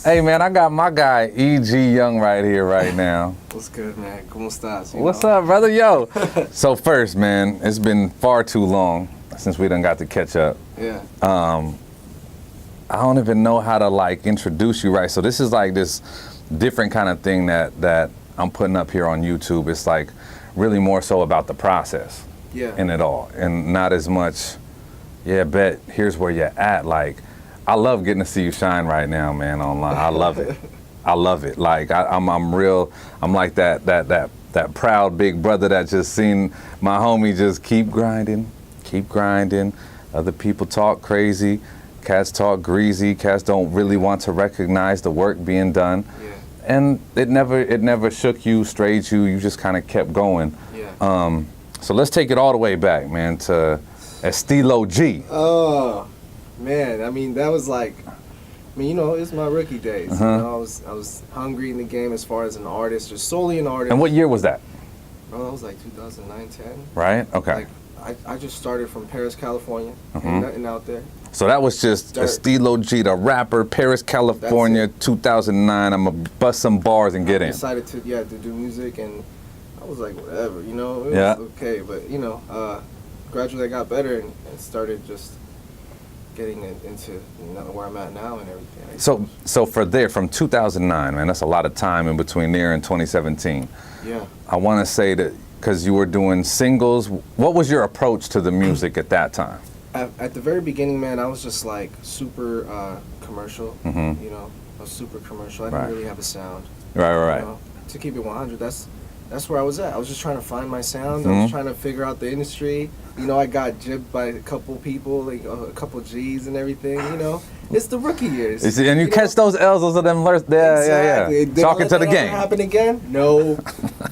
Hey, man, I got my guy, E.G. Young, right here right now. What's good, man? ¿Cómo estás? What's up, brother? Yo. So first, man, it's been far too long since we done got to catch up. Yeah. I don't even know how to, like, introduce you right. So this is, like, this different kind of thing that I'm putting up here on YouTube. It's, like, really more so about the process. Yeah. In it all. And not as much, yeah, bet, here's where you're at. Like, I love getting to see you shine right now, man, online. I love it. I love it. Like, I'm like that proud big brother that just seen my homie just keep grinding. Other people talk crazy. Cats talk greasy. Cats don't really want to recognize the work being done. Yeah. And it never shook you, strayed you. You just kind of kept going. Yeah. So let's take it all the way back, man, to Estilo G. Oh, man. I mean, that was like, you know, it's my rookie days. You know, I was hungry in the game as far as an artist, just solely an artist. And what year was that? Oh, that was like 2009, 10. Right? Okay. Like, I just started from Paris, California. Ain't nothing out there. So that was just Estilo G, the rapper, Paris, California, 2009. I'm going to bust some bars and get in. I decided to do music, and I was like, whatever, you know? It was okay, but, you know, gradually I got better and started just getting into where I'm at now and everything. So from 2009, man, that's a lot of time in between there and 2017. Yeah. I want to say that because you were doing singles, what was your approach to the music at that time? At the very beginning, man, I was just like super commercial. You know, I was super commercial. I didn't really have a sound. Right. You know, to keep it 100, that's where I was at. I was just trying to find my sound. I was trying to figure out the industry. You know, I got jibbed by a couple people, like a couple G's and everything. You know, it's the rookie years. And you catch those L's, those of them lurks. Exactly. Yeah. Talking to the game. Happen again? No,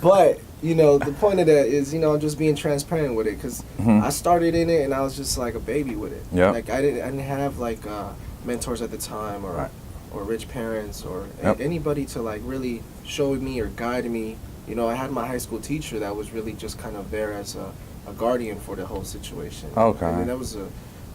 but. You know, the point of that is, you know, just being transparent with it, because I started in it and I was just like a baby with it. Yeah. Like I didn't have like mentors at the time or rich parents or anybody to like really show me or guide me. You know, I had my high school teacher that was really just kind of there as a guardian for the whole situation. Okay. I mean, that was a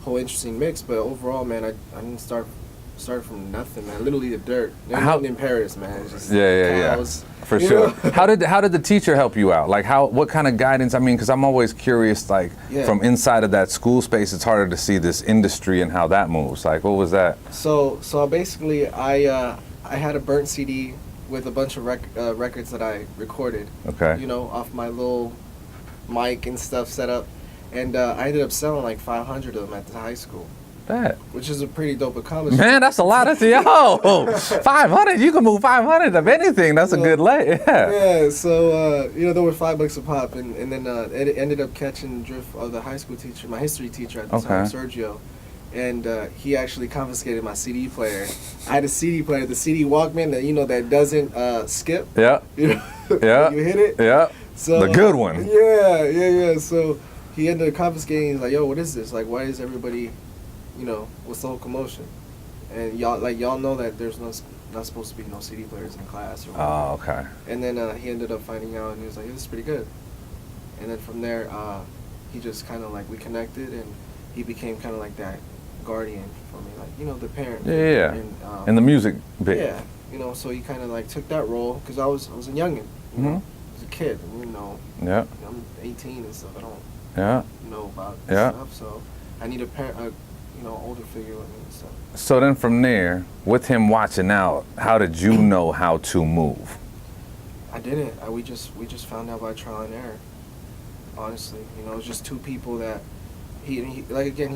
whole interesting mix, but overall, man, I didn't started from nothing, man. Literally the dirt. Nothing in Paris, man. It's just cows. For sure. How did the teacher help you out? Like what kind of guidance? I mean, because I'm always curious. Like from inside of that school space, it's harder to see this industry and how that moves. Like, what was that? So basically, I had a burnt CD with a bunch of records that I recorded. Okay. You know, off my little mic and stuff set up, and I ended up selling like 500 of them at the high school. That. Which is a pretty dope accomplishment. Man, that's a lot of 500. You can move 500 of anything. That's a good lay. Yeah. So you know, there were $5 a pop, and then it ended up catching the drift of the high school teacher, my history teacher at the time, Sergio, and he actually confiscated my CD player. I had a CD player, the CD Walkman that doesn't skip. Yeah. You hit it. Yeah. So the good one. Yeah. So he ended up confiscating. He's like, "Yo, what is this? Like, why is everybody?" You know, what's the whole commotion? And y'all know that there's not supposed to be no CD players in class or whatever. Oh, okay. And then he ended up finding out, and he was like, "This is pretty good." And then from there, he just kind of like we connected, and he became kind of like that guardian for me, like the parent. Yeah. And the music bit. Yeah. So he kind of like took that role because I was a youngin. You know, I was a kid, and Yeah. I'm 18 and stuff. I don't. Know about this stuff, so I need a parent. Older figure with me and stuff. So then from there, with him watching out, how did you know how to move? I didn't. We just found out by trial and error. Honestly, it was just two people that he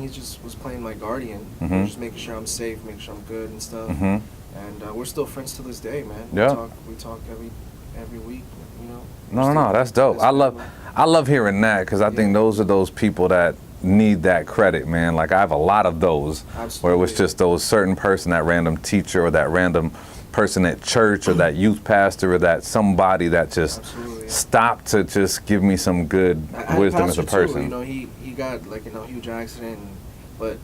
just was playing my guardian, just making sure I'm safe, making sure I'm good and stuff. And we're still friends to this day, man. Yeah. We talk every week. No, that's dope. I love hearing that because I think those are those people that need that credit, man. Like I have a lot of those where it was just those certain person, that random teacher or that random person at church or that youth pastor or that somebody that just stopped to just give me some good wisdom as a person. Too. He got like huge accident, but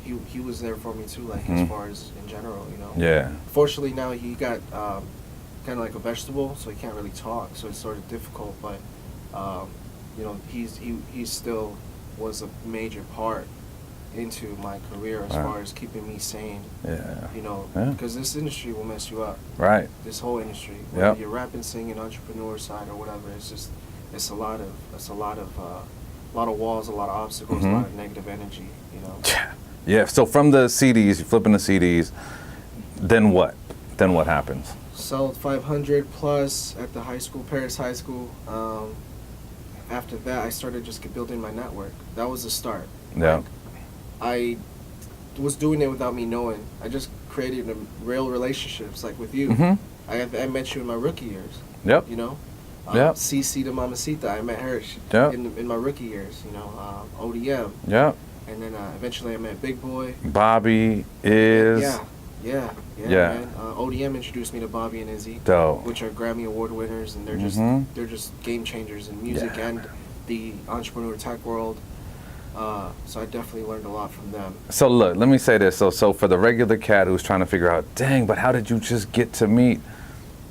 he was there for me too, like as far as in general, Yeah. Fortunately now he got kind of like a vegetable, so he can't really talk, so it's sort of difficult, but he still was a major part into my career as far as keeping me sane. Yeah. You know, Yeah. because this industry will mess you up. Right. This whole industry, whether you're rapping, singing, entrepreneur side or whatever, it's a lot of walls, a lot of obstacles, a lot of negative energy. You know. Yeah. So from the CDs, you're flipping the CDs. Then what? Then what happens? Sold 500 plus at the high school, Paris High School. After that, I started just building my network. That was the start. Yeah. Like, I was doing it without me knowing. I just created real relationships, like with you. I met you in my rookie years. Yep. You know. Yep. CC to Mamacita, I met her in my rookie years. You know, ODM. Yep. And then eventually I met Big Boy. Bobby is. Yeah, man. ODM introduced me to Bobby and Izzy, Dope. which are Grammy Award winners, and they're just game changers in music and the entrepreneur tech world. So I definitely learned a lot from them. So look, let me say this. So for the regular cat who's trying to figure out, dang, but how did you just get to meet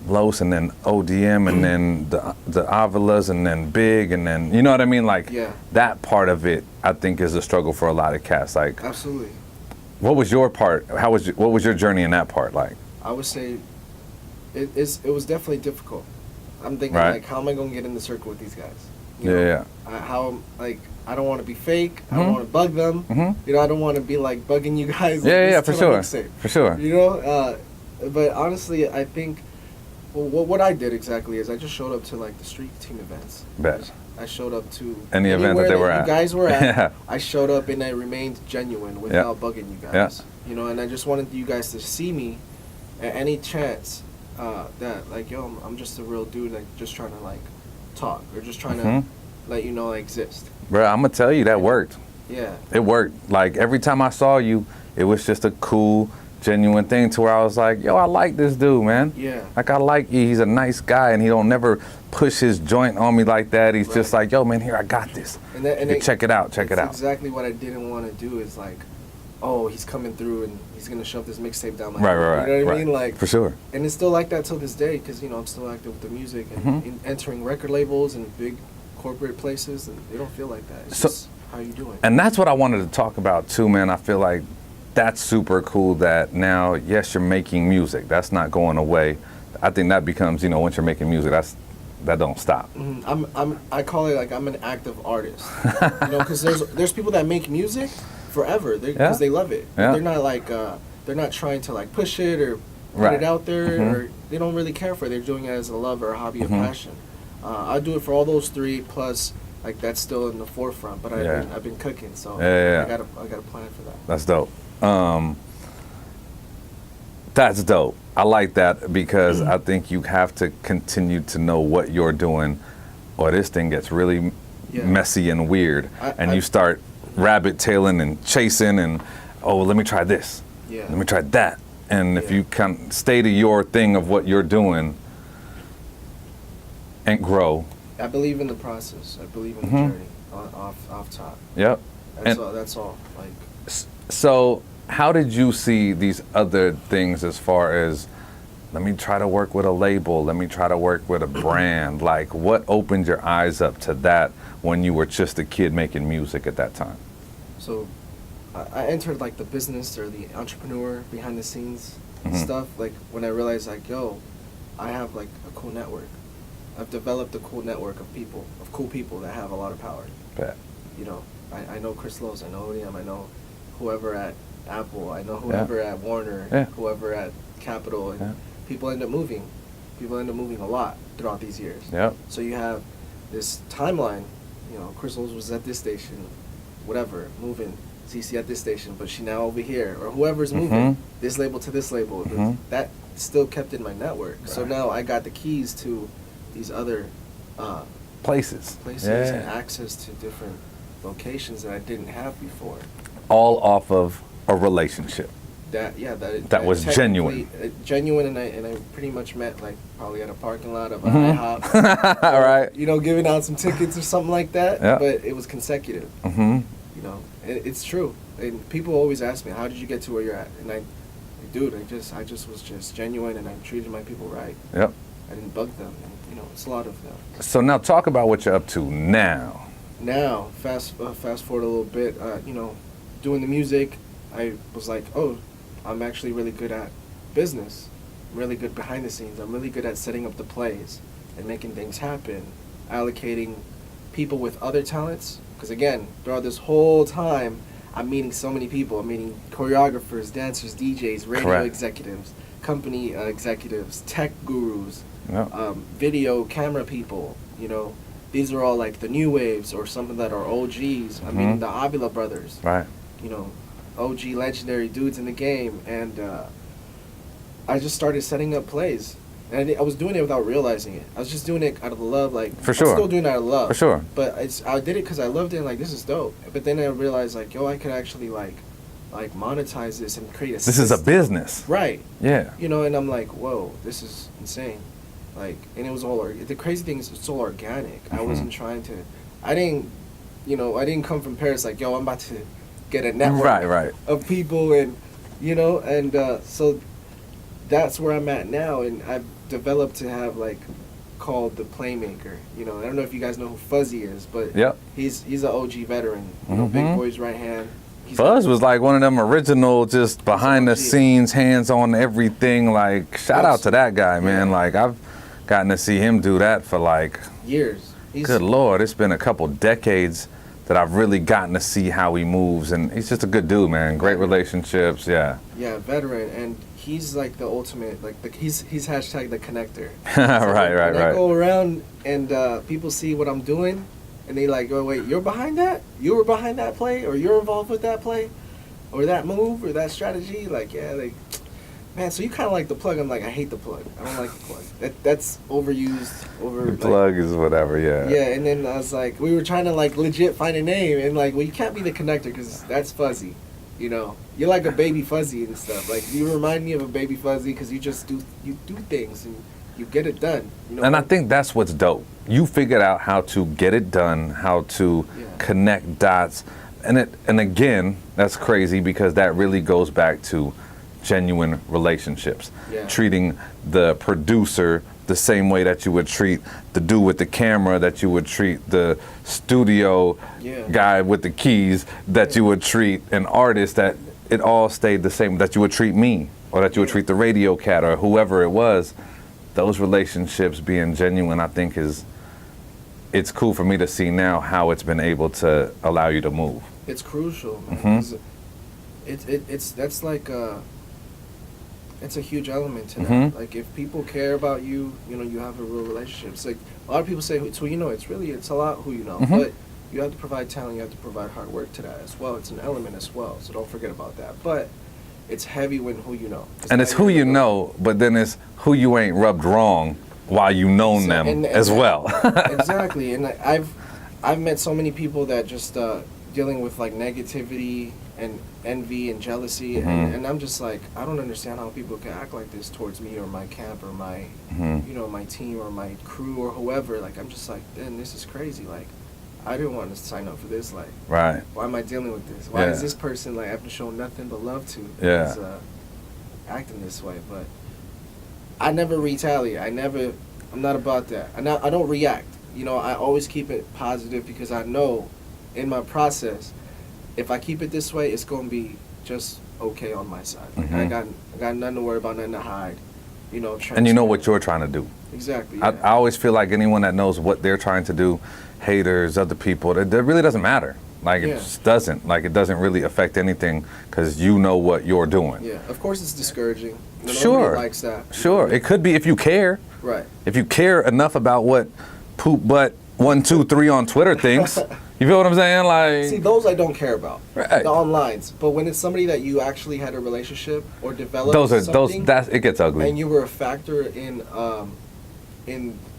Los and then ODM and then the Avilas and then Big and then, you know what I mean? Like that part of it, I think, is a struggle for a lot of cats. Like, absolutely. What was your part? What was your journey in that part like? I would say it was definitely difficult. I'm thinking like, how am I gonna get in the circle with these guys? You know? I don't want to be fake. I don't want to bug them. You know, I don't want to be like bugging you guys. For sure. You know, but honestly, I think what I did exactly is I just showed up to like the street team events. Bet. I showed up to any event that they were at. You guys were at. I showed up and I remained genuine without bugging you guys. You know, and I just wanted you guys to see me at any chance that like, yo, I'm just a real dude, like just trying to like talk or just trying to let you know I exist. Bro, I'm gonna tell you that worked. Yeah. It worked. Like every time I saw you, it was just a cool, genuine thing to where I was like, yo, I like this dude, man. Yeah. Like I like you. He's a nice guy and he don't never push his joint on me like that. He's just like, yo, man, here, I got this. And check it out. Check it out. Exactly what I didn't want to do is like, oh, he's coming through and he's gonna shove this mixtape down my right. You know what I mean? Like, for sure. And it's still like that till this day because, you know, I'm still active with the music and entering record labels and big corporate places, and they don't feel like that. It's just how you doing. And that's what I wanted to talk about too, man. I feel like that's super cool that now, yes, you're making music. That's not going away. I think that becomes, you know, once you're making music, that don't stop. I call it like I'm an active artist. You know, because there's people that make music forever because they love it. They're not like they're not trying to like push it or put it out there, or they don't really care for it. They're doing it as a love or a hobby or passion. I do it for all those three, plus like that's still in the forefront. But I've been cooking, so I got a plan for that. That's dope. That's dope. I like that because I think you have to continue to know what you're doing, or this thing gets really messy and weird, and you start rabbit tailing and chasing, and let me try this, let me try that, and if you can stay to your thing of what you're doing and grow. I believe in the process. I believe in the journey off top. Yep. That's all. Like. So, how did you see these other things as far as, let me try to work with a label, let me try to work with a brand? Like, what opened your eyes up to that when you were just a kid making music at that time? So, I entered like the business or the entrepreneur behind the scenes stuff. Like when I realized like, yo, I have like a cool network. I've developed a cool network of people, of cool people that have a lot of power. Bet. You know, I know Chris Lowe's, I know ODM, I know whoever at Apple, I know whoever at Warner, whoever at Capitol, and people end up moving. People end up moving a lot throughout these years. Yep. So you have this timeline, you know, Chris Lowe's was at this station, whatever, moving, CC at this station, but she now over here, or whoever's moving, this label to this label, that still kept in my network. Right. So now I got the keys to these other places and access to different locations that I didn't have before. All off of a relationship. That was genuine. Genuine, and I pretty much met like probably at a parking lot of a IHOP. All right. You know, giving out some tickets or something like that. Yeah. But it was consecutive. You know, it's true. And people always ask me, how did you get to where you're at? And I just was just genuine, and I treated my people right. Yep. I didn't bug them. And, you know, it's a lot of them. So now talk about what you're up to now. Now, fast forward a little bit. You know, doing the music, I was like, oh, I'm actually really good at business. I'm really good behind the scenes. I'm really good at setting up the plays and making things happen, allocating people with other talents. Because again, throughout this whole time, I'm meeting so many people. I'm meeting choreographers, dancers, DJs, radio Correct. executives, company executives, tech gurus, Yep. video camera people. You know, these are all like the new waves or some that are OGs. I'm meeting the Avila brothers. Right. You know, OG legendary dudes in the game, and I just started setting up plays. And I was doing it without realizing it. I was just doing it out of love, like For sure. I'm still doing it out of love. For sure. But I did it because I loved it. And like, this is dope. But then I realized, like, yo, I could actually like monetize this and create a. This is a business. Right. Yeah. You know, and I'm like, whoa, this is insane. Like, and it was all the crazy thing is it's all organic. I wasn't trying to. I didn't come from Paris like, yo, I'm about to get a network Right. of people, and so that's where I'm at now, and I've developed to have like called the Playmaker. You know, I don't know if you guys know who Fuzzy is, but Yep. he's an OG veteran. You know, Big Boy's right hand. Fuzz was like one of them original, just behind the scenes, hands on everything. Like, shout out to that guy, man. Yeah. Like, I've gotten to see him do that for like, years. good Lord, it's been a couple decades that I've really gotten to see how he moves, and he's just a good dude, man. Great relationships, yeah. Yeah, veteran, and he's like the ultimate. Like he's hashtag the connector. Right. I go around and people see what I'm doing, and they like, oh wait, you're behind that? You were behind that play, or you're involved with that play, or that move, or that strategy? Like, yeah, like, man. So you kind of like the plug. I'm like, I hate the plug. I don't like the plug. That's overused. The plug is whatever, yeah. Yeah, and then I was like, we were trying to like legit find a name, and like, well, you can't be the connector because that's Fuzzy. You know, you're like a baby Fuzzy and stuff. Like, you remind me of a baby Fuzzy because you do things and you get it done. You know, And I think that's what's dope. You figured out how to get it done, how to connect dots, and again, that's crazy because that really goes back to genuine relationships. Yeah. Treating the producer the same way that you would treat the dude with the camera, that you would treat the studio guy with the keys, that you would treat an artist, that it all stayed the same, that you would treat me, or that you would treat the radio cat or whoever it was. Those relationships being genuine, I think it's cool for me to see now how it's been able to allow you to move. It's crucial, man. That's like it's a huge element to that. Like, if people care about you, you know, you have a real relationship. It's like a lot of people say, "It's who you know." It's a lot who you know, but you have to provide talent. You have to provide hard work to that as well. It's an element as well, so don't forget about that. But it's heavy when who you know. And it's who you know, but then it's who you ain't rubbed wrong while you known them and as well. Exactly, and I've met so many people that just dealing with like negativity and envy and jealousy, and I'm just like, I don't understand how people can act like this towards me or my camp or my you know, my team or my crew or whoever. Like, I'm just like, man, this is crazy. Like, I didn't want to sign up for this. Like, Right. why am I dealing with this? Why is this person like I've shown nothing but love to? Yeah. Is, acting this way, but I never retaliate. I'm not about that. I don't react. You know, I always keep it positive because I know in my process, if I keep it this way, it's gonna be just okay on my side. Like, I got nothing to worry about, nothing to hide. You know, And you know what you're trying to do. Exactly. I Yeah. always feel like anyone that knows what they're trying to do, haters, other people, that really doesn't matter. Like, it just doesn't. Like, it doesn't really affect anything because you know what you're doing. Yeah, of course it's discouraging. Sure. Nobody likes that. Sure. It could be if you care. Right. If you care enough about what poop butt 123 on Twitter thinks, you feel what I'm saying? Like, See, those I don't care about. Right. The onlines. But when it's somebody that you actually had a relationship or developed something, it gets ugly. and you were a factor in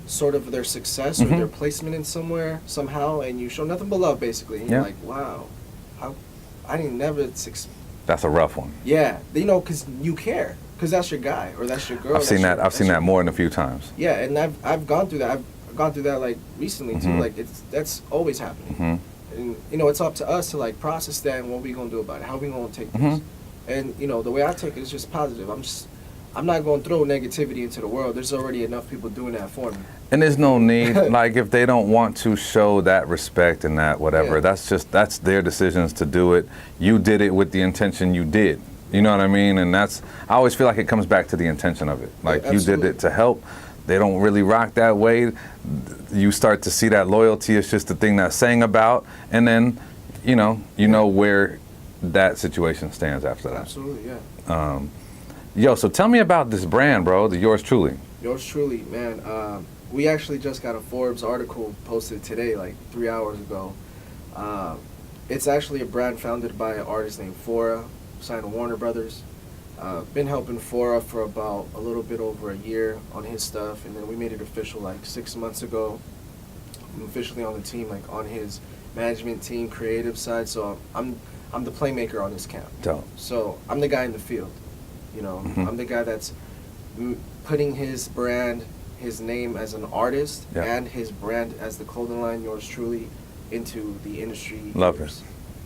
sort of their success or their placement in somewhere somehow, and you show nothing but love, basically. And you're like, wow, I didn't never. That's a rough one. Yeah, you know, because you care, because that's your guy or that's your girl. I've seen that more than a few times. Yeah, and I've gone through that. I've gone through that like recently too. Like, that's always happening. And you know, it's up to us to like process that and what we gonna do about it. How we gonna take this? And you know, the way I take it is just positive. I'm not going to throw negativity into the world. There's already enough people doing that for me. And there's no need, like, if they don't want to show that respect and that whatever, Yeah. that's their decisions to do it. You did it with the intention you did. You know what I mean? And I always feel like it comes back to the intention of it. Like, Yeah, you did it to help. They don't really rock that way. You start to see that loyalty is just the thing that's saying about, and then, you know where that situation stands after that. Absolutely, yeah. Yo, so tell me about this brand, bro, the Yours Truly. Yours truly, man. We actually just got a Forbes article posted today, like 3 hours ago. It's actually a brand founded by an artist named Fora, signed to Warner Brothers. Been helping Fora for about a little bit over a year on his stuff, and then we made it official like 6 months ago. I'm officially on the team, like on his management team, creative side. So I'm the playmaker on this camp. Dope. So I'm the guy in the field. I'm the guy that's putting his brand, his name as an artist, and his brand as the clothing line, Yours Truly, into the industry. Love it.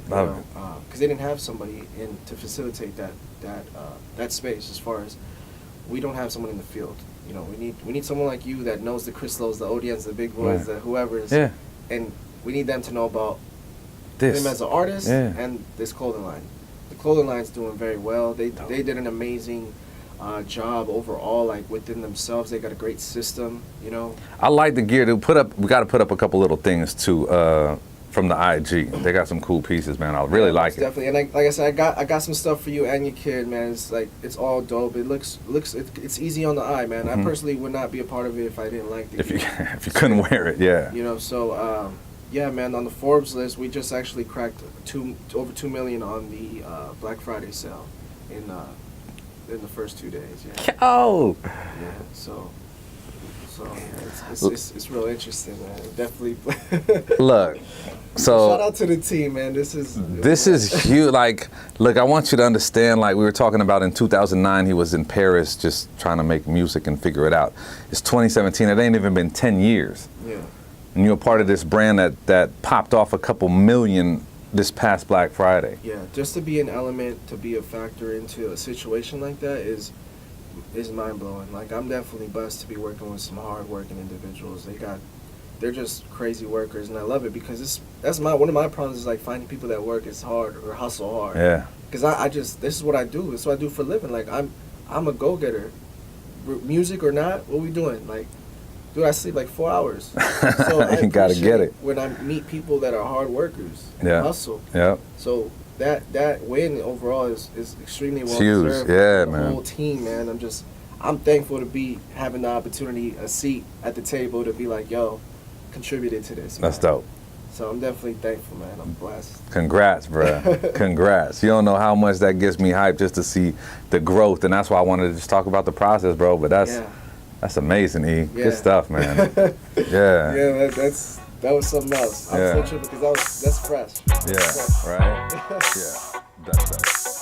Love it. Because they didn't have somebody in to facilitate that space. As far as we don't have someone in the field. We need someone like you that knows the Chris Lowe's, the Odians, the Big Boys, the whoever's. Yeah. And we need them to know about This. him as an artist and this clothing line. The clothing line's doing very well. They did an amazing job overall, like within themselves. They got a great system, I like the gear. We got to put up a couple little things too from the IG. They got some cool pieces, man. I really like it. Definitely, and like I said, I got some stuff for you and your kid, man. It's all dope. It looks it's easy on the eye, man. I personally would not be a part of it if I didn't like the gear. If you couldn't wear it, yeah. So yeah, man. On the Forbes list, we just actually cracked over 2 million on the Black Friday sale in the first 2 days. Yeah. Oh. Yeah. So yeah, it's real interesting, man. Definitely. Look. So shout out to the team, man. This is huge. Like, look, I want you to understand. Like we were talking about in 2009, he was in Paris just trying to make music and figure it out. It's 2017. It ain't even been 10 years. Yeah. And you're a part of this brand that popped off a couple million this past Black Friday. Yeah, just to be an element, to be a factor into a situation like that is mind blowing. Like, I'm definitely blessed to be working with some hard working individuals. They're just crazy workers, and I love it because one of my problems is like finding people that work as hard or hustle hard. Yeah. Because this is what I do. This is what I do for a living. Like, I'm a go getter, music or not. What we doing? Like, dude, I sleep like 4 hours. So I gotta get it when I meet people that are hard workers and hustle. Yeah. So that win overall is extremely well huge. deserved. Yeah, the man. whole team, man. I'm thankful to be having the opportunity, a seat at the table to be like, yo, contributed to this. That's man. dope. So I'm definitely thankful, man. I'm blessed. Congrats, bruh. Congrats. You don't know how much that gets me hyped just to see the growth, and that's why I wanted to just talk about the process, bro. But that's amazing, E. Good stuff, man. Yeah. Yeah, that was something else. I'm so tripping because that's fresh. Yeah, right? Yeah, that's